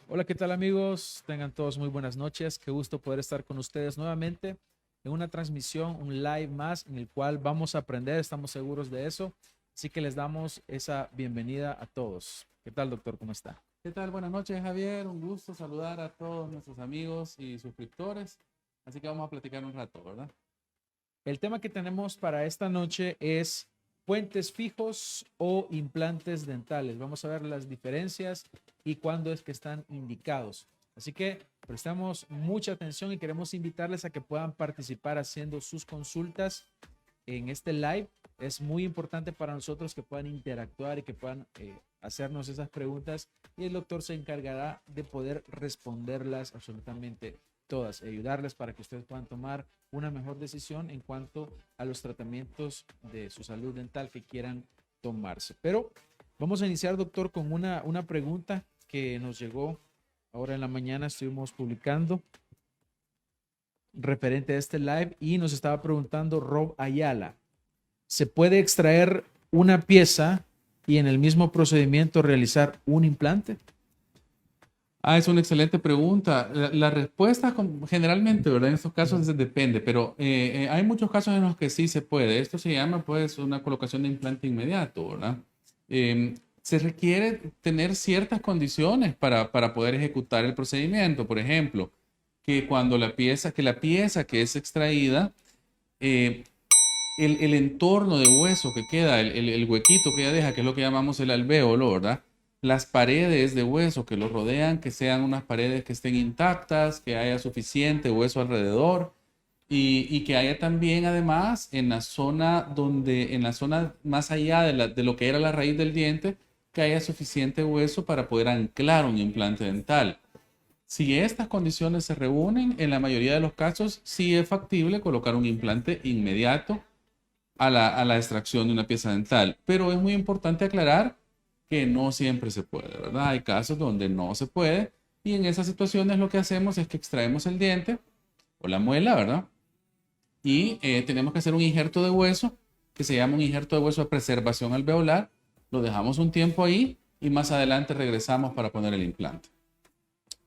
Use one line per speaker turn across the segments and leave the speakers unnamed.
Hola, ¿qué tal amigos? Tengan todos muy buenas noches. Qué gusto poder estar con ustedes nuevamente en una transmisión, un live más en el cual vamos a aprender, estamos seguros de eso. Así que les damos esa bienvenida a todos. ¿Qué tal, doctor? ¿Cómo está?
¿Qué tal? Buenas noches, Javier. Un gusto saludar a todos nuestros amigos y suscriptores. Así que vamos a platicar un rato, ¿verdad?
El tema que tenemos para esta noche es puentes fijos o implantes dentales. Vamos a ver las diferencias y cuándo es que están indicados. Así que prestamos mucha atención y queremos invitarles a que puedan participar haciendo sus consultas en este live. Es muy importante para nosotros que puedan interactuar y que puedan hacernos esas preguntas y el doctor se encargará de poder responderlas absolutamente todas, ayudarles para que ustedes puedan tomar una mejor decisión en cuanto a los tratamientos de su salud dental que quieran tomarse. Pero vamos a iniciar, doctor, con una pregunta que nos llegó ahora en la mañana. Estuvimos publicando referente a este live y nos estaba preguntando Rob Ayala. ¿Se puede extraer una pieza y en el mismo procedimiento realizar un implante?
Es una excelente pregunta. La respuesta generalmente, ¿verdad? En estos casos depende, pero hay muchos casos en los que sí se puede. Esto se llama pues una colocación de implante inmediato, ¿verdad? Se requiere tener ciertas condiciones para poder ejecutar el procedimiento. Por ejemplo, que cuando la pieza que es extraída, eh, el entorno de hueso que queda, el huequito que ella deja, que es lo que llamamos el alvéolo, ¿verdad? Las paredes de hueso que lo rodean, que sean unas paredes que estén intactas, que haya suficiente hueso alrededor y que haya también, además, en la zona más allá de lo que era la raíz del diente, que haya suficiente hueso para poder anclar un implante dental. Si estas condiciones se reúnen, en la mayoría de los casos sí es factible colocar un implante inmediato a la extracción de una pieza dental. Pero es muy importante aclarar que no siempre se puede, ¿verdad? Hay casos donde no se puede y en esas situaciones lo que hacemos es que extraemos el diente o la muela, ¿verdad? Y tenemos que hacer un injerto de hueso que se llama un injerto de hueso de preservación alveolar. Lo dejamos un tiempo ahí y más adelante regresamos para poner el implante.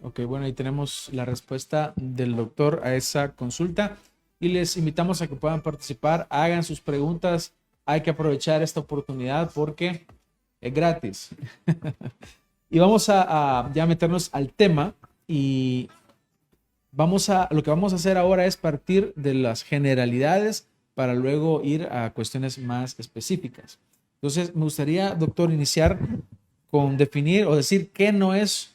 Ok, bueno, ahí tenemos la respuesta del doctor a esa consulta y les invitamos a que puedan participar, hagan sus preguntas. Hay que aprovechar esta oportunidad porque es gratis. Y vamos a ya meternos al tema y lo que vamos a hacer ahora es partir de las generalidades para luego ir a cuestiones más específicas. Entonces, me gustaría, doctor, iniciar con definir o decir qué no es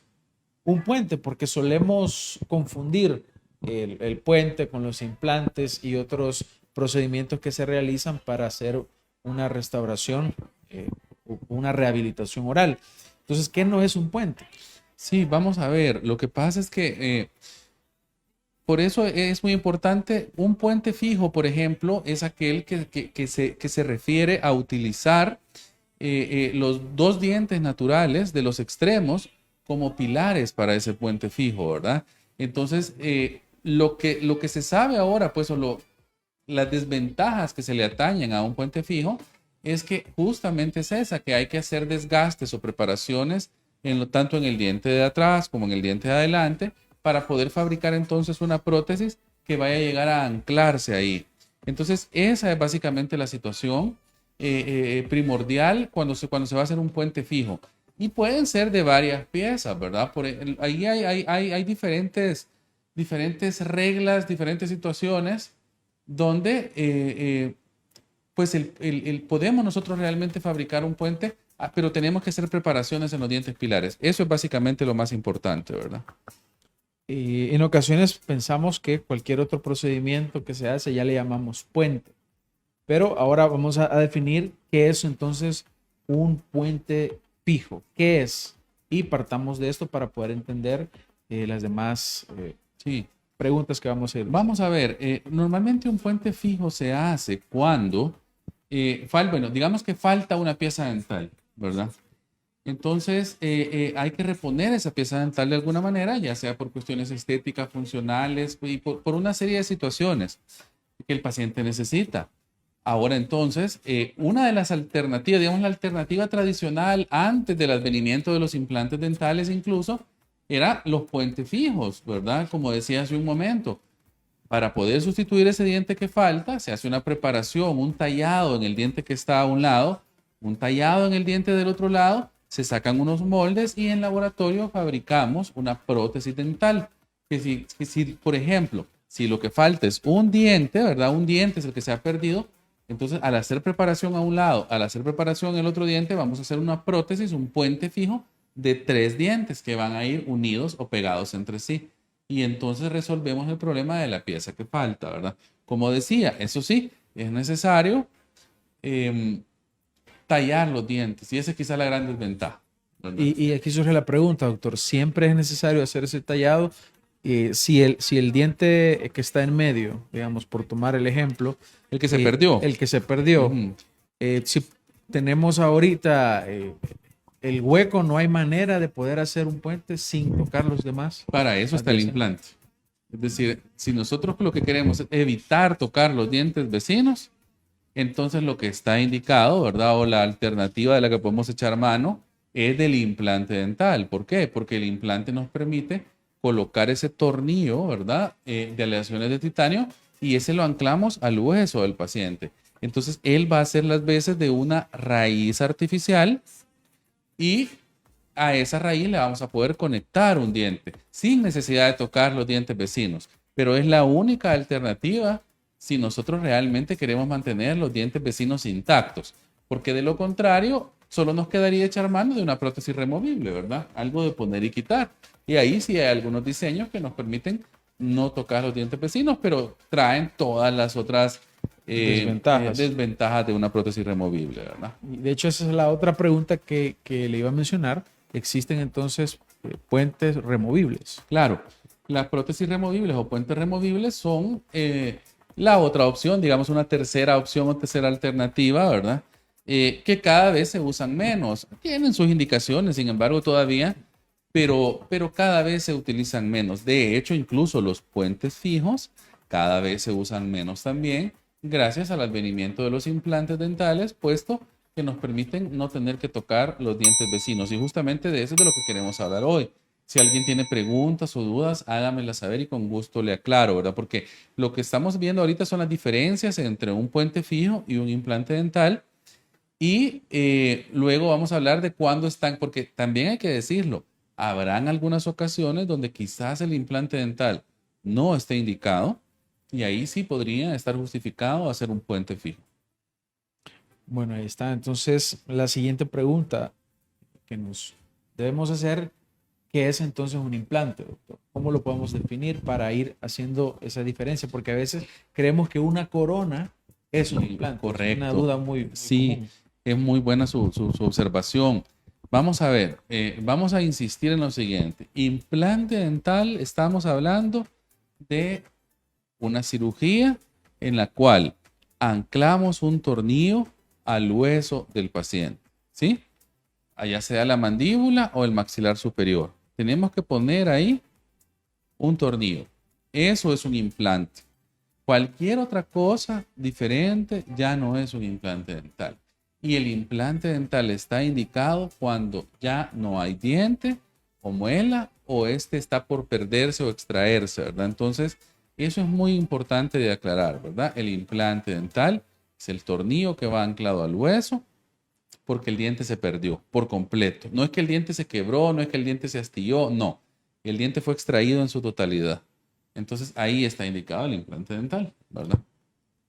un puente, porque solemos confundir el puente con los implantes y otros procedimientos que se realizan para hacer una restauración, una rehabilitación oral. Entonces, ¿qué no es un puente?
Sí, vamos a ver. Lo que pasa es que por eso es muy importante. Un puente fijo, por ejemplo, es aquel que se refiere a utilizar los dos dientes naturales de los extremos como pilares para ese puente fijo, ¿verdad? Entonces, lo que se sabe ahora, pues, las desventajas que se le atañen a un puente fijo, es que justamente es esa, que hay que hacer desgastes o preparaciones tanto en el diente de atrás como en el diente de adelante para poder fabricar entonces una prótesis que vaya a llegar a anclarse ahí. Entonces, esa es básicamente la situación primordial cuando se va a hacer un puente fijo. Y pueden ser de varias piezas, ¿verdad? Ahí hay diferentes reglas, diferentes situaciones donde pues podemos nosotros realmente fabricar un puente, pero tenemos que hacer preparaciones en los dientes pilares. Eso es básicamente lo más importante, ¿verdad?
Y en ocasiones pensamos que cualquier otro procedimiento que se hace ya le llamamos puente, pero ahora vamos a definir qué es entonces un puente fijo, qué es, y partamos de esto para poder entender las demás
Sí.
preguntas que vamos a ir.
Vamos a ver, normalmente un puente fijo se hace cuando, bueno, digamos que falta una pieza dental, ¿verdad? Entonces, hay que reponer esa pieza dental de alguna manera, ya sea por cuestiones estéticas, funcionales y por una serie de situaciones que el paciente necesita. Ahora, entonces, una de las alternativas, digamos la alternativa tradicional antes del advenimiento de los implantes dentales incluso, era los puentes fijos, ¿verdad? Como decía hace un momento. Para poder sustituir ese diente que falta, se hace una preparación, un tallado en el diente que está a un lado, un tallado en el diente del otro lado, se sacan unos moldes y en laboratorio fabricamos una prótesis dental. Que si, por ejemplo, si lo que falta es un diente, ¿verdad? Un diente es el que se ha perdido, entonces al hacer preparación a un lado, al hacer preparación en el otro diente, vamos a hacer una prótesis, un puente fijo de 3 dientes que van a ir unidos o pegados entre sí. Y entonces resolvemos el problema de la pieza que falta, ¿verdad? Como decía, eso sí, es necesario em, tallar los dientes y esa es quizá la gran desventaja, ¿verdad?
Y aquí surge la pregunta, doctor, ¿siempre es necesario hacer ese tallado? Si el diente que está en medio, digamos, por tomar el ejemplo,
El que se perdió.
el que se perdió,
Ujú.
si tenemos ahorita el hueco, no hay manera de poder hacer un puente sin tocar los demás.
Para eso está el implante. Es decir, si nosotros lo que queremos es evitar tocar los dientes vecinos, entonces lo que está indicado, ¿verdad? O la alternativa de la que podemos echar mano es del implante dental. ¿Por qué? Porque el implante nos permite colocar ese tornillo, ¿verdad? De aleaciones de titanio y ese lo anclamos al hueso del paciente. Entonces él va a hacer las veces de una raíz artificial y a esa raíz le vamos a poder conectar un diente sin necesidad de tocar los dientes vecinos. Pero es la única alternativa si nosotros realmente queremos mantener los dientes vecinos intactos. Porque de lo contrario, solo nos quedaría echar mano de una prótesis removible, ¿verdad? Algo de poner y quitar. Y ahí sí hay algunos diseños que nos permiten no tocar los dientes vecinos, pero traen todas las otras desventajas de una prótesis removible, ¿verdad?
Y de hecho, esa es la otra pregunta que le iba a mencionar. ¿Existen entonces puentes removibles?
Claro, las prótesis removibles o puentes removibles son la otra opción, digamos una tercera opción o tercera alternativa, ¿verdad? Que cada vez se usan menos. Tienen sus indicaciones, sin embargo, todavía, pero cada vez se utilizan menos. De hecho, incluso los puentes fijos cada vez se usan menos también, gracias al advenimiento de los implantes dentales, puesto que nos permiten no tener que tocar los dientes vecinos. Y justamente de eso es de lo que queremos hablar hoy. Si alguien tiene preguntas o dudas, hágamelas saber y con gusto le aclaro, ¿verdad? Porque lo que estamos viendo ahorita son las diferencias entre un puente fijo y un implante dental. Y luego vamos a hablar de cuándo están, porque también hay que decirlo, habrán algunas ocasiones donde quizás el implante dental no esté indicado y ahí sí podría estar justificado hacer un puente fijo.
Bueno, ahí está. Entonces, la siguiente pregunta que nos debemos hacer, ¿qué es entonces un implante, doctor? ¿Cómo lo podemos definir para ir haciendo esa diferencia? Porque a veces creemos que una corona es un implante.
Correcto.
Es una duda muy
Sí,
común.
es muy buena su observación. Vamos a ver, vamos a insistir en lo siguiente. Implante dental, estamos hablando de una cirugía en la cual anclamos un tornillo al hueso del paciente, ¿sí? Allá sea la mandíbula o el maxilar superior. Tenemos que poner ahí un tornillo. Eso es un implante. Cualquier otra cosa diferente ya no es un implante dental. Y el implante dental está indicado cuando ya no hay diente o muela o este está por perderse o extraerse, ¿verdad? Entonces, eso es muy importante de aclarar, ¿verdad? El implante dental es el tornillo que va anclado al hueso porque el diente se perdió por completo. No es que el diente se quebró, no es que el diente se astilló, no. El diente fue extraído en su totalidad. Entonces ahí está indicado el implante dental, ¿verdad?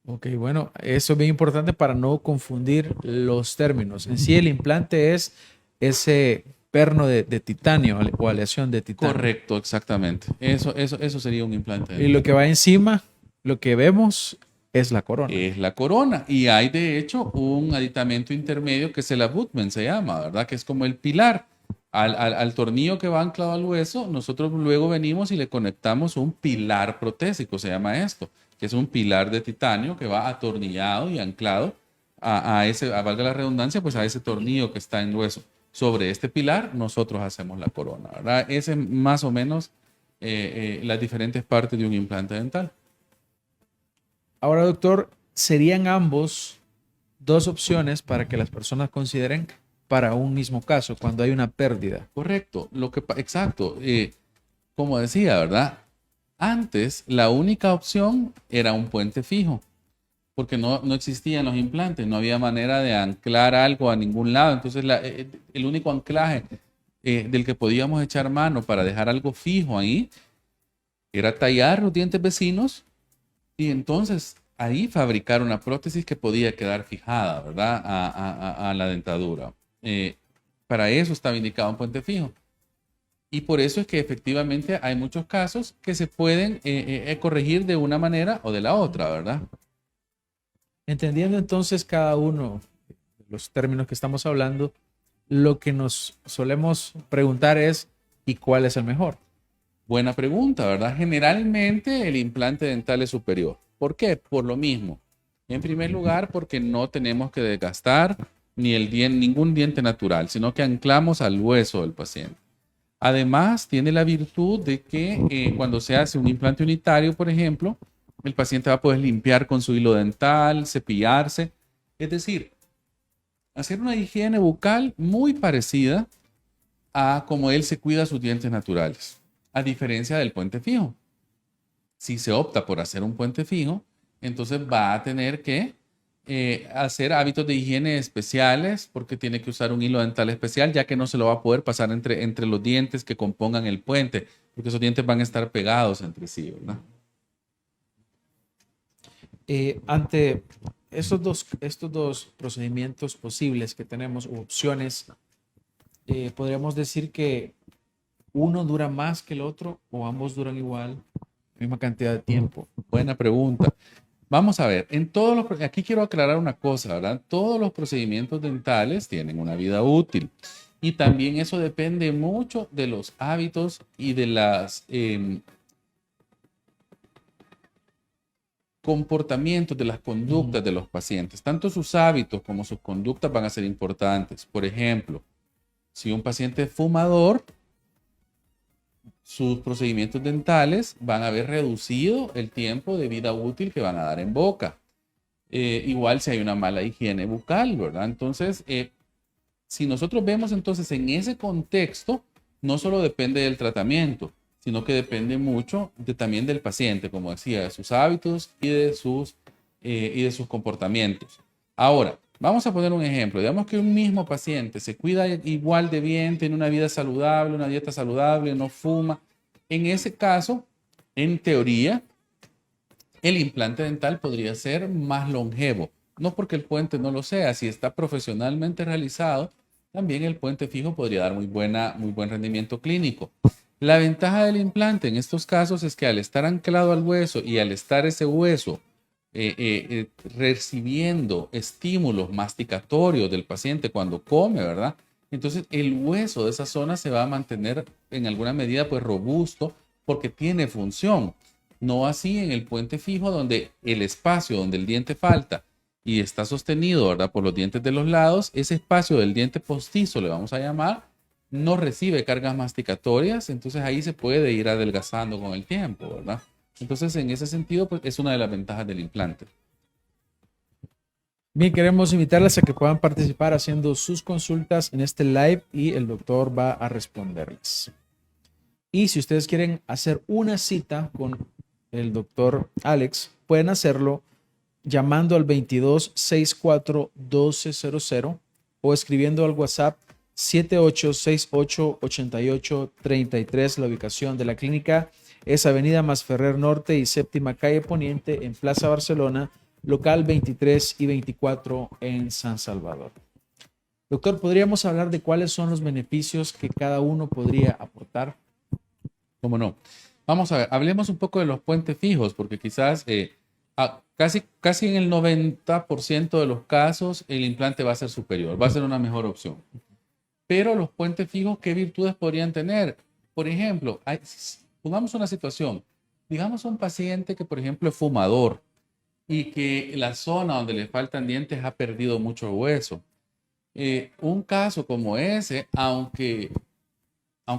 Ok, bueno, eso es bien importante para no confundir los términos. En sí, el implante es ese perno de titanio o aleación de titanio.
Correcto, exactamente. Eso sería un implante
Y
dental.
lo que va encima, lo que vemos, es la corona.
Es la corona. Y hay de hecho un aditamento intermedio que es el abutment, se llama, ¿verdad? Que es como el pilar. Al tornillo que va anclado al hueso, nosotros luego venimos y le conectamos un pilar protésico, se llama esto, que es un pilar de titanio que va atornillado y anclado a ese, valga la redundancia, pues a ese tornillo que está en el hueso. Sobre este pilar, nosotros hacemos la corona, ¿verdad? Ese es más o menos las diferentes partes de un implante dental.
Ahora, doctor, ¿serían ambos dos opciones para que las personas consideren para un mismo caso, cuando hay una pérdida.
Correcto, exacto. Como decía, ¿verdad? Antes la única opción era un puente fijo, porque no existían los implantes, no había manera de anclar algo a ningún lado. Entonces el único anclaje del que podíamos echar mano para dejar algo fijo ahí era tallar los dientes vecinos y entonces ahí fabricar una prótesis que podía quedar fijada, ¿verdad? A la dentadura. Para eso estaba indicado un puente fijo. Y por eso es que efectivamente hay muchos casos que se pueden corregir de una manera o de la otra, ¿verdad?
Entendiendo entonces cada uno de los términos que estamos hablando, lo que nos solemos preguntar es, ¿y cuál es el mejor?
Buena pregunta, ¿verdad? Generalmente el implante dental es superior. ¿Por qué? Por lo mismo. En primer lugar, porque no tenemos que desgastar ningún diente natural, sino que anclamos al hueso del paciente. Además, tiene la virtud de que cuando se hace un implante unitario, por ejemplo, el paciente va a poder limpiar con su hilo dental, cepillarse. Es decir, hacer una higiene bucal muy parecida a como él se cuida sus dientes naturales, a diferencia del puente fijo. Si se opta por hacer un puente fijo, entonces va a tener que hacer hábitos de higiene especiales porque tiene que usar un hilo dental especial, ya que no se lo va a poder pasar entre los dientes que compongan el puente, porque esos dientes van a estar pegados entre sí, ¿verdad?
Ante estos dos procedimientos posibles que tenemos, u opciones, podríamos decir que uno dura más que el otro o ambos duran igual, misma cantidad de tiempo.
Buena pregunta. Vamos a ver, aquí quiero aclarar una cosa, ¿verdad? Todos los procedimientos dentales tienen una vida útil y también eso depende mucho de los hábitos y de las comportamientos, de las conductas de los pacientes. Tanto sus hábitos como sus conductas van a ser importantes. Por ejemplo, si un paciente es fumador, sus procedimientos dentales van a haber reducido el tiempo de vida útil que van a dar en boca. Igual si hay una mala higiene bucal, ¿verdad? Entonces, si nosotros vemos entonces en ese contexto, no solo depende del tratamiento, sino que depende mucho también del paciente, como decía, de sus hábitos y de sus comportamientos. Ahora, vamos a poner un ejemplo. Digamos que un mismo paciente se cuida igual de bien, tiene una vida saludable, una dieta saludable, no fuma. En ese caso, en teoría, el implante dental podría ser más longevo. No porque el puente no lo sea, si está profesionalmente realizado, también el puente fijo podría dar muy buen rendimiento clínico. La ventaja del implante en estos casos es que al estar anclado al hueso y al estar ese hueso recibiendo estímulos masticatorios del paciente cuando come, ¿verdad? Entonces el hueso de esa zona se va a mantener en alguna medida pues robusto porque tiene función. No así en el puente fijo donde el espacio donde el diente falta y está sostenido, ¿verdad? Por los dientes de los lados, ese espacio del diente postizo, le vamos a llamar, no recibe cargas masticatorias, entonces ahí se puede ir adelgazando con el tiempo, ¿verdad? Entonces, en ese sentido, pues es una de las ventajas del implante.
Bien, queremos invitarles a que puedan participar haciendo sus consultas en este live y el doctor va a responderles. Y si ustedes quieren hacer una cita con el doctor Alex, pueden hacerlo llamando al 2264-1200 o escribiendo al WhatsApp 7868-8833. La ubicación de la clínica es Avenida Masferrer Norte y Séptima Calle Poniente en Plaza Barcelona, local 23 y 24 en San Salvador. Doctor, ¿podríamos hablar de cuáles son los beneficios que cada uno podría aportar?
¿Cómo no? Vamos a ver, hablemos un poco de los puentes fijos, porque quizás casi en el 90% de los casos el implante va a ser superior, va a ser una mejor opción. Pero los puentes fijos, ¿qué virtudes podrían tener? Por ejemplo, pongamos una situación, digamos un paciente que por ejemplo es fumador y que la zona donde le faltan dientes ha perdido mucho hueso. Un caso como ese, aunque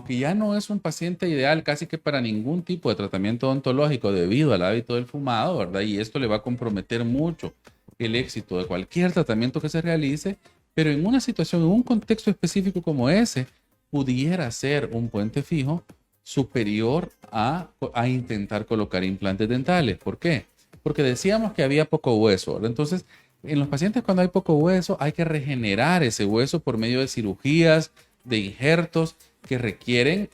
ya no es un paciente ideal casi que para ningún tipo de tratamiento odontológico debido al hábito del fumado, ¿verdad? Y esto le va a comprometer mucho el éxito de cualquier tratamiento que se realice, Pero en una situación, en un contexto específico como ese, pudiera ser un puente fijo superior a intentar colocar implantes dentales. ¿Por qué? Porque decíamos que había poco hueso, ¿verdad? Entonces, en los pacientes cuando hay poco hueso, hay que regenerar ese hueso por medio de cirugías, de injertos que requieren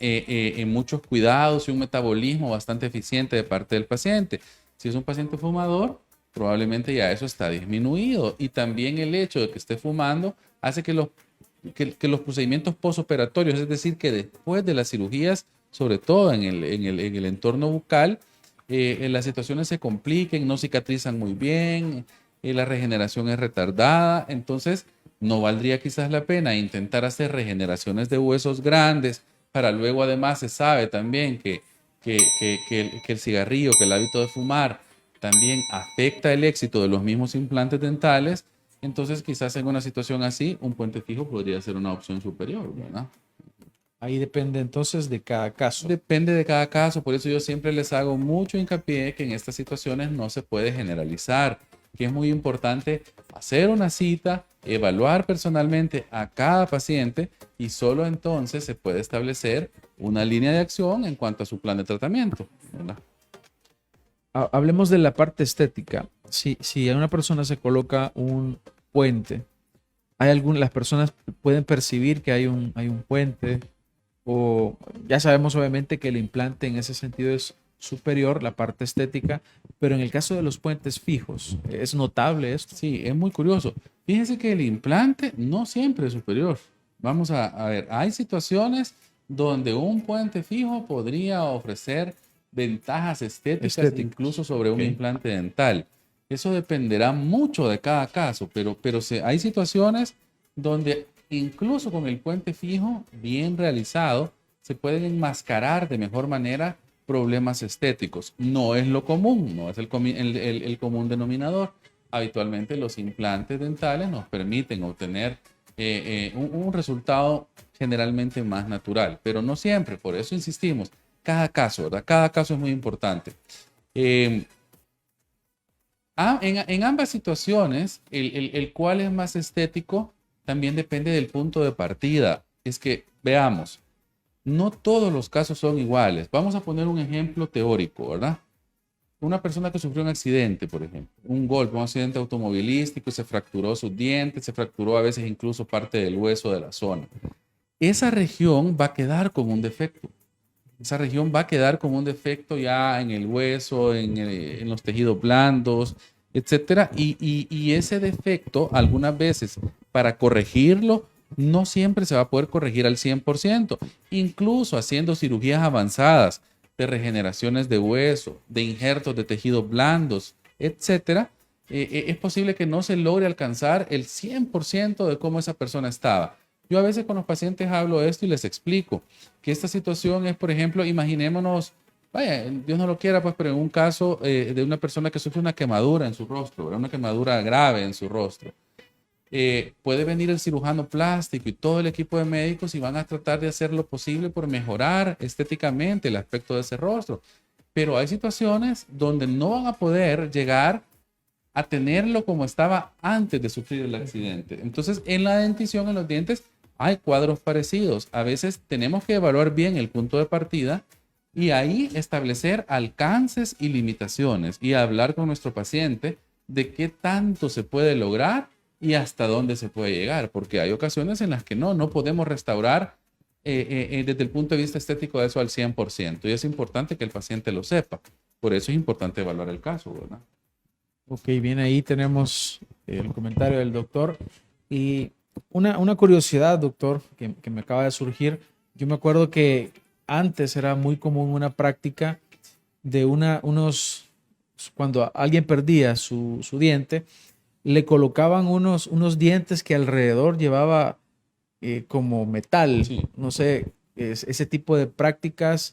muchos cuidados y un metabolismo bastante eficiente de parte del paciente. Si es un paciente fumador, probablemente ya eso está disminuido. Y también el hecho de que esté fumando hace que los procedimientos postoperatorios, es decir, que después de las cirugías, sobre todo en el entorno bucal, las situaciones se compliquen, no cicatrizan muy bien, la regeneración es retardada. Entonces, no valdría quizás la pena intentar hacer regeneraciones de huesos grandes para luego, además, se sabe también que el cigarrillo, que el hábito de fumar, también afecta el éxito de los mismos implantes dentales. Entonces, quizás en una situación así, un puente fijo podría ser una opción superior, ¿verdad?
Ahí depende entonces de cada caso.
Depende de cada caso, por eso yo siempre les hago mucho hincapié que en estas situaciones no se puede generalizar, que es muy importante hacer una cita, evaluar personalmente a cada paciente y solo entonces se puede establecer una línea de acción en cuanto a su plan de tratamiento, ¿verdad?
Hablemos de la parte estética. Si a una persona se coloca un puente, las personas pueden percibir que hay un puente, o ya sabemos obviamente que el implante en ese sentido es superior, la parte estética, pero en el caso de los puentes fijos, ¿es notable esto?
Sí, es muy curioso. Fíjense que el implante no siempre es superior. Vamos a ver, hay situaciones donde un puente fijo podría ofrecer ventajas estéticas
Estética.
incluso sobre un
Ok.
implante dental. Eso dependerá mucho de cada caso, pero hay situaciones donde incluso con el puente fijo bien realizado se pueden enmascarar de mejor manera problemas estéticos. No es lo común, no es el común denominador. Habitualmente los implantes dentales nos permiten obtener un resultado generalmente más natural, pero no siempre. Por eso insistimos, cada caso, ¿verdad? Cada caso es muy importante. Eh, en ambas situaciones, el cuál es más estético también depende del punto de partida. Es que, veamos, no todos los casos son iguales. Vamos a poner un ejemplo teórico, ¿verdad? Una persona que sufrió un accidente, por ejemplo, un golpe, un accidente automovilístico y se fracturó sus dientes, se fracturó a veces incluso parte del hueso de la zona. Esa región va a quedar como un defecto. Esa región va a quedar como un defecto ya en el hueso, en los tejidos blandos, etcétera. Y ese defecto, algunas veces, para corregirlo, no siempre se va a poder corregir al 100%. Incluso haciendo cirugías avanzadas de regeneraciones de hueso, de injertos de tejidos blandos, etcétera, es posible que no se logre alcanzar el 100% de cómo esa persona estaba. Yo a veces con los pacientes hablo de esto y les explico que esta situación es, por ejemplo, imaginémonos, vaya, Dios no lo quiera, pues, pero en un caso de una persona que sufre una quemadura en su rostro, ¿verdad? Una quemadura grave en su rostro. Puede venir el cirujano plástico y todo el equipo de médicos y van a tratar de hacer lo posible por mejorar estéticamente el aspecto de ese rostro. Pero hay situaciones donde no van a poder llegar a tenerlo como estaba antes de sufrir el accidente. Entonces, en la dentición, en los dientes, hay cuadros parecidos. A veces tenemos que evaluar bien el punto de partida y ahí establecer alcances y limitaciones y hablar con nuestro paciente de qué tanto se puede lograr y hasta dónde se puede llegar, porque hay ocasiones en las que no podemos restaurar desde el punto de vista estético de eso al 100%, y es importante que el paciente lo sepa. Por eso es importante evaluar el caso, ¿verdad?
Ok, bien, ahí tenemos el comentario del doctor. Y una curiosidad, doctor, que me acaba de surgir. Yo me acuerdo que antes era muy común una práctica de cuando alguien perdía su diente, le colocaban unos dientes que alrededor llevaba como metal.
Sí.
No sé, ese tipo de prácticas,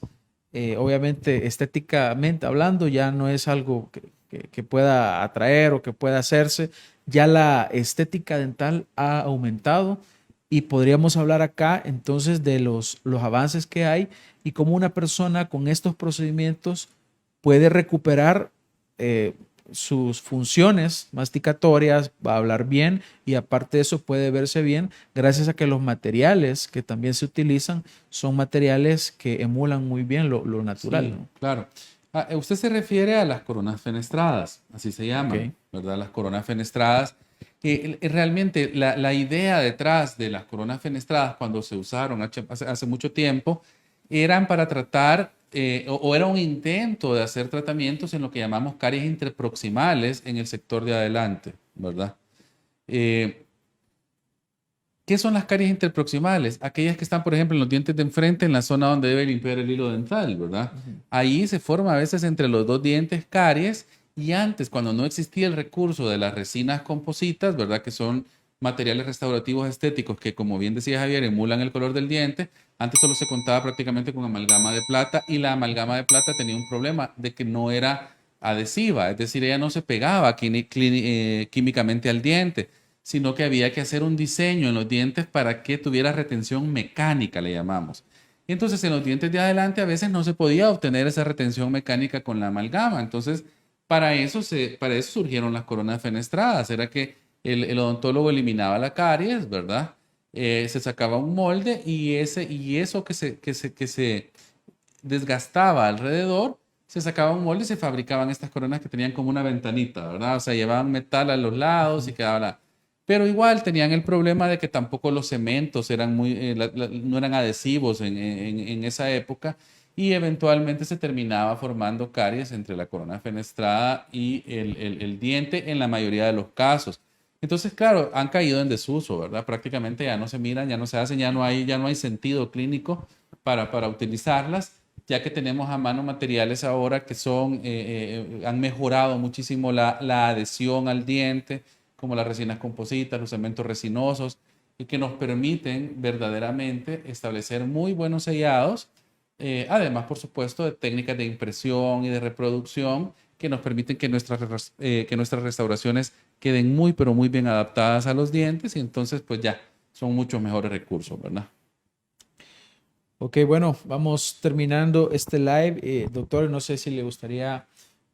obviamente estéticamente hablando, ya no es algo que pueda atraer o que pueda hacerse. Ya la estética dental ha aumentado y podríamos hablar acá entonces de los avances que hay y cómo una persona con estos procedimientos puede recuperar sus funciones masticatorias, va a hablar bien y aparte de eso puede verse bien gracias a que los materiales que también se utilizan son materiales que emulan muy bien lo natural,
Sí,
¿no?
claro. Usted se refiere a las coronas fenestradas, así se llaman,
Ok.
¿verdad? Las coronas fenestradas. Realmente la idea detrás de las coronas fenestradas cuando se usaron hace mucho tiempo eran para tratar o era un intento de hacer tratamientos en lo que llamamos caries interproximales en el sector de adelante, ¿verdad? Eh, ¿Qué son las caries interproximales? Aquellas que están, por ejemplo, en los dientes de enfrente, en la zona donde debe limpiar el hilo dental, ¿verdad?
Ujú.
Ahí se forma a veces entre los dos dientes caries y antes, cuando no existía el recurso de las resinas compositas, ¿verdad? Que son materiales restaurativos estéticos que, como bien decía Javier, emulan el color del diente. Antes solo se contaba prácticamente con amalgama de plata y la amalgama de plata tenía un problema de que no era adhesiva, es decir, ella no se pegaba químicamente al diente, sino que había que hacer un diseño en los dientes para que tuviera retención mecánica, le llamamos. Y entonces en los dientes de adelante a veces no se podía obtener esa retención mecánica con la amalgama. Entonces, para eso surgieron las coronas fenestradas. Era que el odontólogo eliminaba la caries, ¿verdad? Se sacaba un molde y eso que se desgastaba alrededor, se sacaba un molde y se fabricaban estas coronas que tenían como una ventanita, ¿verdad? O sea, llevaban metal a los lados y
Ujú.
quedaba la... Pero igual tenían el problema de que tampoco los cementos eran no eran adhesivos en esa época y eventualmente se terminaba formando caries entre la corona fenestrada y el diente en la mayoría de los casos. Entonces, claro, han caído en desuso, ¿verdad? Prácticamente ya no se miran, ya no se hacen, ya no hay sentido clínico para utilizarlas, ya que tenemos a mano materiales ahora que han mejorado muchísimo la adhesión al diente, como las resinas compositas, los cementos resinosos, y que nos permiten verdaderamente establecer muy buenos sellados, además, por supuesto, de técnicas de impresión y de reproducción que nos permiten que nuestras restauraciones queden muy, pero muy bien adaptadas a los dientes y entonces pues ya son muchos mejores recursos, ¿verdad?
Ok, bueno, vamos terminando este live. Doctor, no sé si le gustaría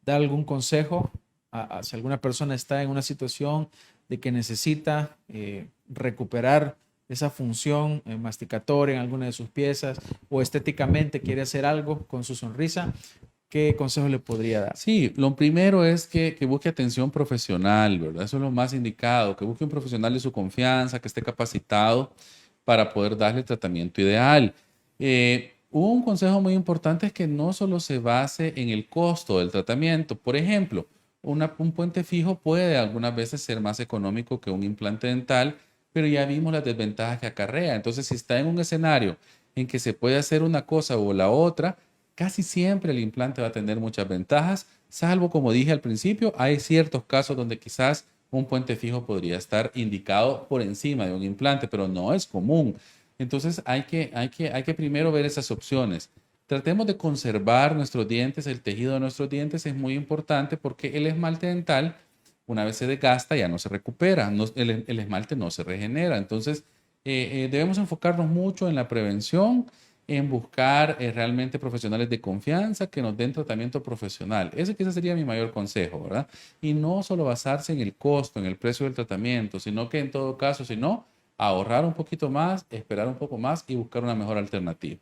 dar algún consejo a si alguna persona está en una situación de que necesita recuperar esa función masticatoria en alguna de sus piezas o estéticamente quiere hacer algo con su sonrisa, ¿qué consejo le podría dar?
Sí, lo primero es que busque atención profesional, ¿verdad? Eso es lo más indicado, que busque un profesional de su confianza, que esté capacitado para poder darle el tratamiento ideal. Un consejo muy importante es que no solo se base en el costo del tratamiento. Por ejemplo, un puente fijo puede algunas veces ser más económico que un implante dental, pero ya vimos las desventajas que acarrea. Entonces, si está en un escenario en que se puede hacer una cosa o la otra, casi siempre el implante va a tener muchas ventajas, salvo, como dije al principio, hay ciertos casos donde quizás un puente fijo podría estar indicado por encima de un implante, pero no es común. Entonces hay que primero ver esas opciones. Tratemos de conservar nuestros dientes, el tejido de nuestros dientes es muy importante porque el esmalte dental, una vez se desgasta, ya no se recupera, el esmalte no se regenera. Entonces, debemos enfocarnos mucho en la prevención, en buscar realmente profesionales de confianza que nos den tratamiento profesional. Ese quizás sería mi mayor consejo, ¿verdad? Y no solo basarse en el costo, en el precio del tratamiento, sino que en todo caso, si no, ahorrar un poquito más, esperar un poco más y buscar una mejor alternativa.